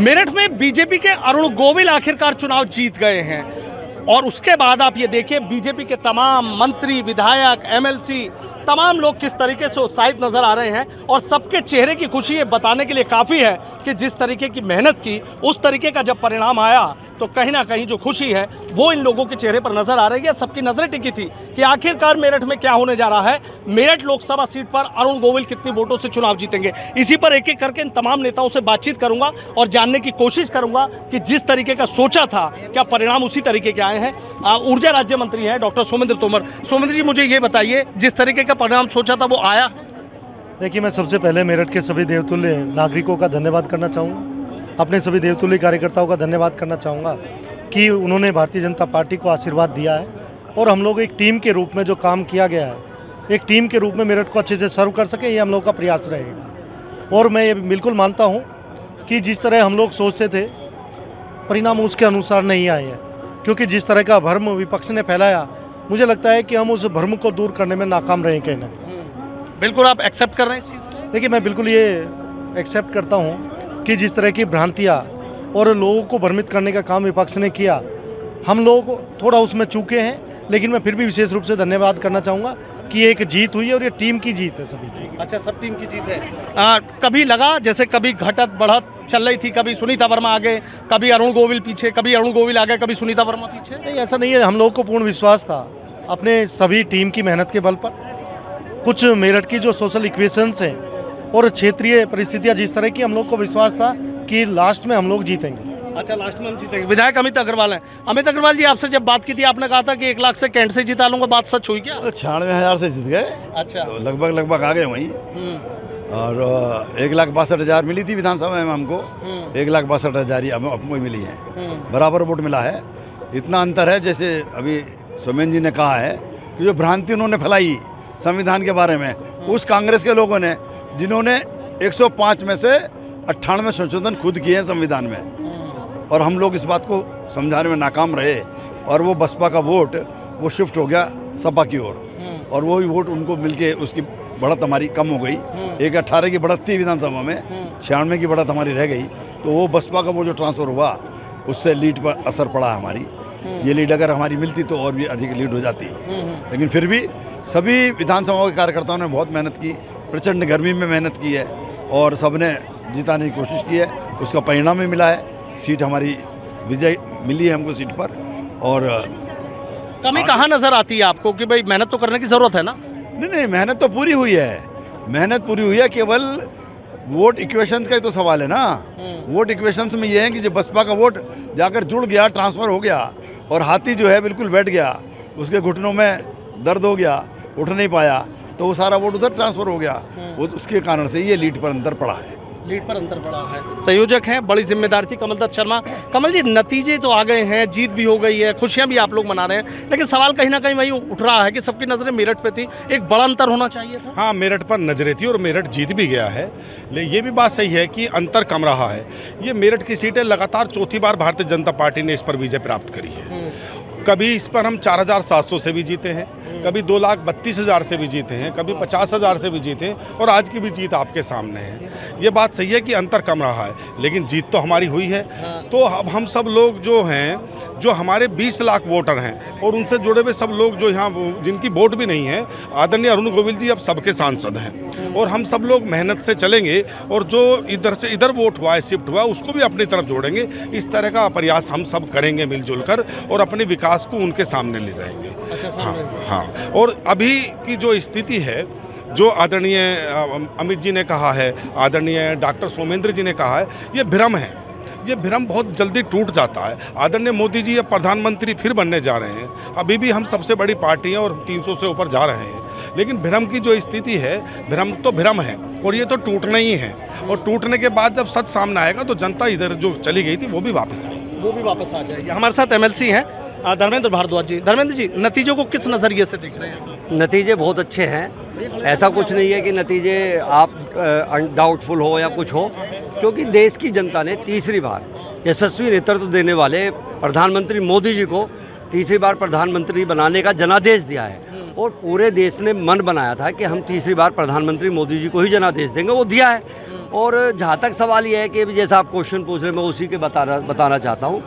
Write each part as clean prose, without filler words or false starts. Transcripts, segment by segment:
मेरठ में बीजेपी के अरुण गोविल आखिरकार चुनाव जीत गए हैं और उसके बाद आप ये देखिए बीजेपी के तमाम मंत्री, विधायक, एमएलसी, तमाम लोग किस तरीके से उत्साहित नजर आ रहे हैं और सबके चेहरे की खुशी ये बताने के लिए काफ़ी है कि जिस तरीके की मेहनत की उस तरीके का जब परिणाम आया तो कहीं ना कहीं जो खुशी है वो इन लोगों के चेहरे पर नजर आ रही है। सबकी नजरें टिकी थी कि आखिरकार मेरठ में क्या होने जा रहा है, मेरठ लोकसभा सीट पर अरुण गोविल कितनी वोटों से चुनाव जीतेंगे। इसी पर एक एक करके इन तमाम नेताओं से बातचीत करूंगा और जानने की कोशिश करूंगा कि जिस तरीके का सोचा था क्या परिणाम उसी तरीके के आए हैं। ऊर्जा राज्य मंत्री हैं डॉक्टर सोमेंद्र तोमर। सोमेंद्र जी, मुझे ये बताइए, जिस तरीके का परिणाम सोचा था वो आया? देखिए, मैं सबसे पहले मेरठ के सभी देवतुल्य नागरिकों का धन्यवाद करना चाहूँगा, अपने सभी देवतुल्य कार्यकर्ताओं का धन्यवाद करना चाहूँगा कि उन्होंने भारतीय जनता पार्टी को आशीर्वाद दिया है और हम लोग एक टीम के रूप में जो काम किया गया है, एक टीम के रूप में मेरठ को अच्छे से सर्व कर सके, ये हम लोग का प्रयास रहेगा। और मैं ये बिल्कुल मानता हूँ कि जिस तरह हम लोग सोचते थे परिणाम उसके अनुसार नहीं आए हैं, क्योंकि जिस तरह का भ्रम विपक्ष ने फैलाया, मुझे लगता है कि हम उस भ्रम को दूर करने में नाकाम रहे कहीं ना कहीं। बिल्कुल, आप एक्सेप्ट कर रहे हैं इस चीज़ को? देखिए, मैं बिल्कुल ये एक्सेप्ट करता हूँ कि जिस तरह की भ्रांतियाँ और लोगों को भ्रमित करने का काम विपक्ष ने किया, हम लोग थोड़ा उसमें चूके हैं, लेकिन मैं फिर भी विशेष रूप से धन्यवाद करना चाहूँगा कि एक जीत हुई है और ये टीम की जीत है, सभी की। अच्छा, सब टीम की जीत है। कभी लगा जैसे कभी घटत बढ़त चल रही थी, कभी सुनीता वर्मा आगे, कभी अरुण गोविल पीछे, कभी अरुण गोविल आगे, कभी सुनीता वर्मा पीछे? नहीं, ऐसा नहीं है। हम लोग को पूर्ण विश्वास था अपने सभी टीम की मेहनत के बल पर। कुछ मेरठ की जो सोशल इक्वेशंस हैं और क्षेत्रीय परिस्थितियाँ जिस तरह की, हम लोग को विश्वास था कि लास्ट में हम लोग जीतेंगे। अच्छा, लास्ट में हम जीतेंगे। विधायक अमित अग्रवाल हैं। अमित अग्रवाल जी, आपसे जब बात की थी आपने कहा था कि 1 लाख से कैंट से जिता लूंगा, बात सच हुई क्या? 96,000 से जीत गए। अच्छा, तो लगभग आ गए वहीं। और 1,62,000 मिली थी विधानसभा में हमको, 1,62,000 हमको मिली है, बराबर वोट मिला है। इतना अंतर है, जैसे अभी सोमेन जी ने कहा है कि जो भ्रांति उन्होंने फैलाई संविधान के बारे में, उस कांग्रेस के लोगों ने जिन्होंने 105 में से 98 संशोधन खुद किए हैं संविधान में, और हम लोग इस बात को समझाने में नाकाम रहे और वो बसपा का वोट वो शिफ्ट हो गया सपा की ओर, और वही वोट उनको मिलके उसकी बढ़त हमारी कम हो गई। 18 की बढ़त थी विधानसभा में, 96 की बढ़त हमारी रह गई। तो वो बसपा का वो जो ट्रांसफ़र हुआ उससे लीड पर असर पड़ा हमारी। ये लीड अगर हमारी मिलती तो और भी अधिक लीड हो जाती, लेकिन फिर भी सभी विधानसभाओं के कार्यकर्ताओं ने बहुत मेहनत की, प्रचंड गर्मी में मेहनत की है और सबने जिताने की कोशिश की है। उसका परिणाम भी मिला है, सीट हमारी विजय मिली है हमको सीट पर। और कमी कहाँ नजर आती है आपको कि भाई मेहनत तो करने की जरूरत है ना? नहीं, मेहनत तो पूरी हुई है, मेहनत पूरी हुई है। केवल वोट इक्वेशंस का ही तो सवाल है ना। वोट इक्वेशंस में ये है कि जब बसपा का वोट जाकर जुड़ गया, ट्रांसफ़र हो गया और हाथी जो है बिल्कुल बैठ गया, उसके घुटनों में दर्द हो गया, उठ नहीं पाया, तो वो सारा वोट उधर ट्रांसफ़र हो गया। वो उसके कारण से ये लीड पर अंतर पड़ा है। लीड पर अंतर पड़ा है। संयोजक हैं, बड़ी जिम्मेदारी थी कमल दत्त शर्मा। कमल जी, नतीजे तो आ गए हैं, जीत भी हो गई है, खुशियां भी आप लोग मना रहे हैं, लेकिन सवाल कहीं ना कहीं वही उठ रहा है कि सबकी नज़रें मेरठ पे थी, एक बड़ा अंतर होना चाहिए था। हाँ, मेरठ पर नजरें थी और मेरठ जीत भी गया है, लेकिन ये भी बात सही है कि अंतर कम रहा है। ये मेरठ की सीटें लगातार चौथी बार भारतीय जनता पार्टी ने इस पर विजय प्राप्त करी है। कभी इस पर हम 4,700 से भी जीते हैं, कभी 2,32,000 से भी जीते हैं, कभी 50,000 से भी जीते हैं, और आज की भी जीत आपके सामने है। ये बात सही है कि अंतर कम रहा है, लेकिन जीत तो हमारी हुई है। तो अब हम सब लोग जो हैं, जो हमारे 20 लाख वोटर हैं और उनसे जुड़े हुए सब लोग जो यहाँ जिनकी वोट भी नहीं है, आदरणीय अरुण गोविल जी अब सबके सांसद हैं और हम सब लोग मेहनत से चलेंगे और जो इधर से इधर वोट हुआ है, शिफ्ट हुआ, उसको भी अपनी तरफ जोड़ेंगे। इस तरह का प्रयास हम सब करेंगे मिलजुल कर और अपने विकास को उनके सामने ले जाएंगे। अच्छा, हाँ। और अभी की जो स्थिति है, जो आदरणीय अमित जी ने कहा है, आदरणीय डॉक्टर सोमेंद्र जी ने कहा है, ये भ्रम है। ये भ्रम बहुत जल्दी टूट जाता है। आदरणीय मोदी जी अब प्रधानमंत्री फिर बनने जा रहे हैं। अभी भी हम सबसे बड़ी पार्टी हैं और 300 से ऊपर जा रहे हैं, लेकिन भ्रम की जो स्थिति है, भ्रम तो भ्रम है और ये तो टूटना ही है। और टूटने के बाद जब सच सामने आएगा तो जनता इधर जो चली गई थी वो भी वापस आएगी, वो भी वापस आ जाएगी। हमारे साथ एमएलसी हैं धर्मेंद्र भारद्वाज जी। धर्मेंद्र जी, नतीजों को किस नज़रिए से देख रहे हैं? नतीजे बहुत अच्छे हैं। ऐसा कुछ नहीं है कि नतीजे आप डाउटफुल हो या कुछ हो, क्योंकि देश की जनता ने तीसरी बार यशस्वी नेतृत्व देने वाले प्रधानमंत्री मोदी जी को तीसरी बार प्रधानमंत्री बनाने का जनादेश दिया है और पूरे देश ने मन बनाया था कि हम तीसरी बार प्रधानमंत्री मोदी जी को ही जनादेश देंगे, वो दिया है। और जहाँ तक सवाल ये है कि जैसा आप क्वेश्चन पूछ रहे हैं मैं उसी के बताना चाहता हूँ।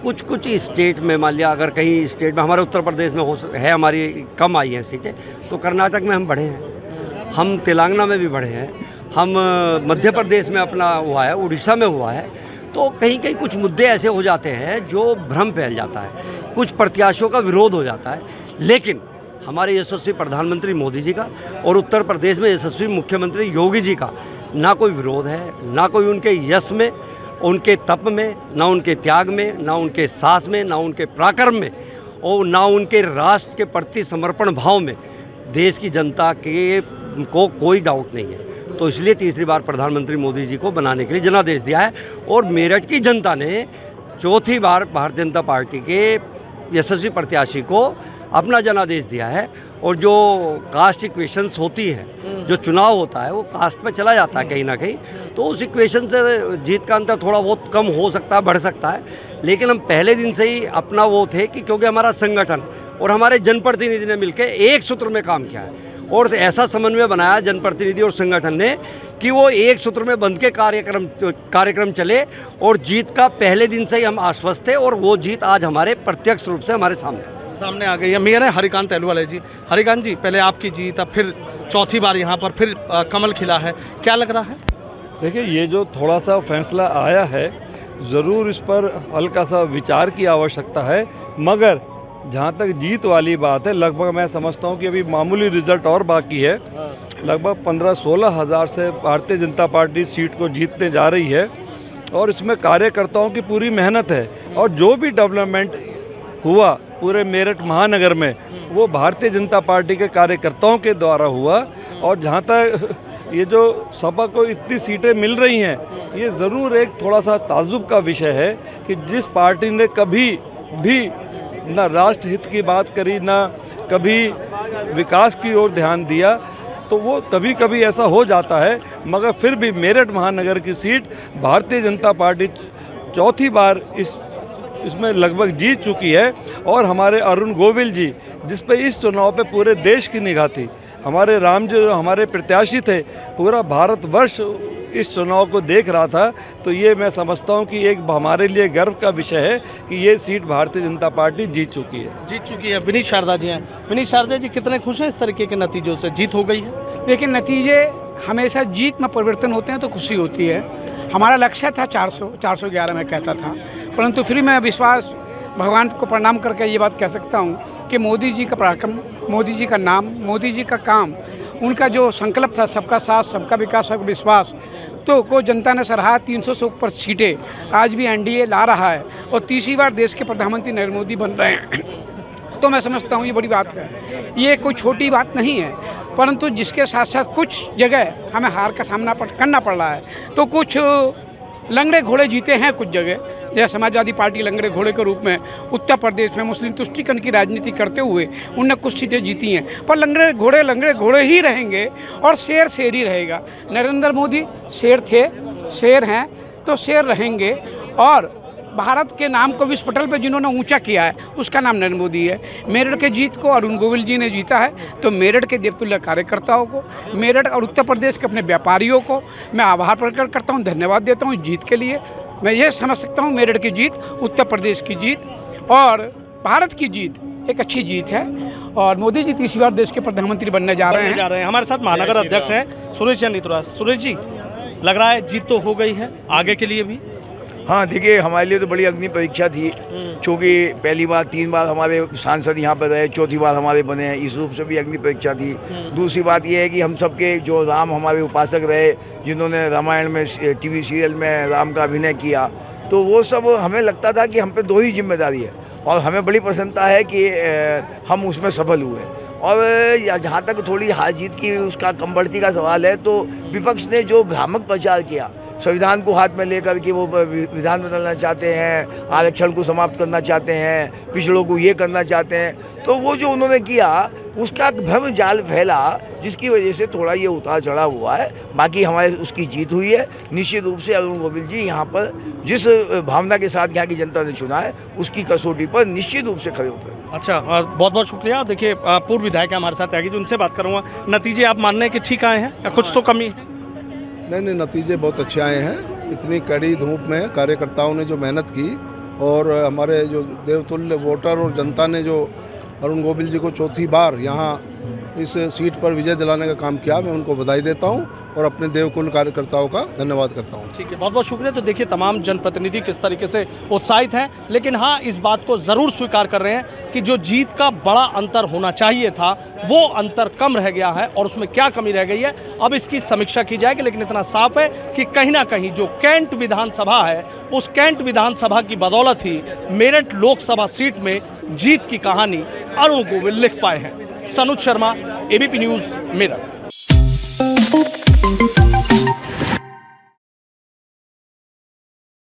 कुछ स्टेट में मान लिया अगर कहीं स्टेट में हमारे उत्तर प्रदेश में है हमारी कम आई हैं सीटें, तो कर्नाटक में हम बढ़े हैं, हम तेलंगाना में भी बढ़े हैं, हम मध्य प्रदेश में अपना हुआ है, उड़ीसा में हुआ है। तो कहीं कहीं कुछ मुद्दे ऐसे हो जाते हैं जो भ्रम फैल जाता है, कुछ प्रत्याशियों का विरोध हो जाता है। लेकिन हमारे यशस्वी प्रधानमंत्री मोदी जी का और उत्तर प्रदेश में यशस्वी मुख्यमंत्री योगी जी का ना कोई विरोध है, ना कोई उनके यश में, उनके तप में, ना उनके त्याग में, ना उनके साहस में, ना उनके पराक्रम में, और ना उनके राष्ट्र के प्रति समर्पण भाव में देश की जनता को कोई डाउट नहीं है। तो इसलिए तीसरी बार प्रधानमंत्री मोदी जी को बनाने के लिए जनादेश दिया है। और मेरठ की जनता ने चौथी बार भारतीय जनता पार्टी के यशस्वी प्रत्याशी को अपना जनादेश दिया है। और जो कास्ट इक्वेशंस होती है, जो चुनाव होता है वो कास्ट पे चला जाता है कहीं ना कहीं, तो उस इक्वेशन से जीत का अंतर थोड़ा बहुत कम हो सकता है, बढ़ सकता है। लेकिन हम पहले दिन से ही अपना वो थे कि क्योंकि हमारा संगठन और हमारे जनप्रतिनिधि ने मिलकर एक सूत्र में काम किया है और ऐसा समन्वय बनाया जनप्रतिनिधि और संगठन ने कि वो एक सूत्र में बंध के कार्यक्रम चले और जीत का पहले दिन से ही हम आश्वस्त थे। और वो जीत आज हमारे प्रत्यक्ष रूप से हमारे सामने आ गई है। मेयर है हरिकांत अहलूवालिया जी। हरिकांत जी, पहले आपकी जीत, अब फिर चौथी बार यहाँ पर फिर कमल खिला है, क्या लग रहा है? देखिए, ये जो थोड़ा सा फैसला आया है, ज़रूर इस पर हल्का सा विचार की आवश्यकता है, मगर जहाँ तक जीत वाली बात है, लगभग मैं समझता हूँ कि अभी मामूली रिजल्ट और बाकी है। लगभग 15-16 हज़ार से भारतीय जनता पार्टी सीट को जीतने जा रही है और इसमें कार्यकर्ताओं की पूरी मेहनत है। और जो भी डेवलपमेंट हुआ पूरे मेरठ महानगर में वो भारतीय जनता पार्टी के कार्यकर्ताओं के द्वारा हुआ। और जहाँ तक ये जो सपा को इतनी सीटें मिल रही हैं, ये ज़रूर एक थोड़ा सा ताज्जुब का विषय है कि जिस पार्टी ने कभी भी ना राष्ट्र हित की बात करी, ना कभी विकास की ओर ध्यान दिया, तो वो कभी कभी ऐसा हो जाता है। मगर फिर भी मेरठ महानगर की सीट भारतीय जनता पार्टी चौथी बार इसमें लगभग जीत चुकी है। और हमारे अरुण गोविल जी, जिस पे इस चुनाव पे पूरे देश की निगाह थी, हमारे राम जी जो हमारे प्रत्याशी थे, पूरा भारतवर्ष इस चुनाव को देख रहा था। तो ये मैं समझता हूँ कि एक हमारे लिए गर्व का विषय है कि ये सीट भारतीय जनता पार्टी जीत चुकी है। विनीत शारदा जी हैं। विनीत शारदा जी, कितने खुश हैं इस तरीके के नतीजों से? जीत हो गई है। देखिए, नतीजे हमेशा जीत में परिवर्तन होते हैं तो खुशी होती है। हमारा लक्ष्य था 411 में कहता था, परंतु फिर मैं विश्वास भगवान को प्रणाम करके ये बात कह सकता हूँ कि मोदी जी का पराक्रम, मोदी जी का नाम, मोदी जी का काम, उनका जो संकल्प था सबका साथ, सबका विकास, सबका विश्वास, तो को जनता ने सराहा। 300 से ऊपर सीटें आज भी एनडीए ला रहा है और तीसरी बार देश के प्रधानमंत्री नरेंद्र मोदी बन रहे हैं। तो मैं समझता हूँ ये बड़ी बात है, ये कोई छोटी बात नहीं है। परंतु जिसके साथ साथ कुछ जगह हमें हार का सामना करना पड़ रहा है। तो कुछ लंगड़े घोड़े जीते हैं कुछ जगह, जैसे समाजवादी पार्टी लंगड़े घोड़े के रूप में उत्तर प्रदेश में मुस्लिम तुष्टीकरण की राजनीति करते हुए उनने कुछ सीटें जीती हैं। पर लंगड़े घोड़े ही रहेंगे और शेर ही रहेगा। नरेंद्र मोदी शेर थे, शेर हैं, तो शेर रहेंगे। और भारत के नाम को विश्व पटल पर जिन्होंने ऊंचा किया है उसका नाम नरेंद्र मोदी है। मेरठ के जीत को अरुण गोविल जी ने जीता है, तो मेरठ के देवतुल्य कार्यकर्ताओं को, मेरठ और उत्तर प्रदेश के अपने व्यापारियों को मैं आभार प्रकट करता हूं, धन्यवाद देता हूं जीत के लिए। मैं ये समझ सकता हूं मेरठ की जीत, उत्तर प्रदेश की जीत और भारत की जीत एक अच्छी जीत है। और मोदी जी तीसरी बार देश के प्रधानमंत्री बनने जा रहे हैं। हमारे साथ महानगर अध्यक्ष हैं सुरेश चंद्र नितुरा। सुरेश जी, लग रहा है जीत तो हो गई है, आगे के लिए भी? हाँ, देखिए, हमारे लिए तो बड़ी अग्नि परीक्षा थी, क्योंकि पहली बार 3 बार हमारे सांसद यहाँ पर रहे, चौथी बार हमारे बने हैं, इस रूप से भी अग्नि परीक्षा थी। दूसरी बात यह है कि हम सबके जो राम हमारे उपासक रहे, जिन्होंने रामायण में टीवी सीरियल में राम का अभिनय किया, तो वो सब हमें लगता था कि हम पे दोहरी जिम्मेदारी है और हमें बड़ी प्रसन्नता है कि हम उसमें सफल हुए। और जहाँ तक थोड़ी हार जीत की उसका कम बढ़ती का सवाल है, तो विपक्ष ने जो भ्रामक प्रचार किया, संविधान को हाथ में लेकर के वो विधान बदलना चाहते हैं, आरक्षण को समाप्त करना चाहते हैं, पिछड़ों को ये करना चाहते हैं, तो वो जो उन्होंने किया उसका भ्रम जाल फैला, जिसकी वजह से थोड़ा ये उतार चढ़ाव हुआ है। बाकी हमारे उसकी जीत हुई है। निश्चित रूप से अरुण गोविल जी यहाँ पर जिस भावना के साथ यहाँ की जनता ने चुना है उसकी कसौटी पर निश्चित रूप से खड़े उतरे। अच्छा, बहुत बहुत शुक्रिया। देखिए, पूर्व विधायक हमारे साथ आएगी, जो उनसे बात करूँगा। नतीजे आप मान रहे हैं कि ठीक आए हैं या कुछ तो कमी है? नहीं, नतीजे बहुत अच्छे आए हैं। इतनी कड़ी धूप में कार्यकर्ताओं ने जो मेहनत की और हमारे जो देवतुल्य वोटर और जनता ने जो अरुण गोविल जी को चौथी बार यहाँ इस सीट पर विजय दिलाने का काम किया, मैं उनको बधाई देता हूँ और अपने देवकुल कार्यकर्ताओं का धन्यवाद करता हूँ। ठीक है, बहुत बहुत शुक्रिया। तो देखिए तमाम जनप्रतिनिधि किस तरीके से उत्साहित हैं, लेकिन हाँ इस बात को ज़रूर स्वीकार कर रहे हैं कि जो जीत का बड़ा अंतर होना चाहिए था वो अंतर कम रह गया है और उसमें क्या कमी रह गई है अब इसकी समीक्षा की जाएगी। लेकिन इतना साफ है कि कहीं ना कहीं जो कैंट विधानसभा है उस कैंट विधानसभा की बदौलत ही मेरठ लोकसभा सीट में जीत की कहानी अरुण गोविल लिख पाए हैं। Sanuj Sharma, ABP news, Meerut.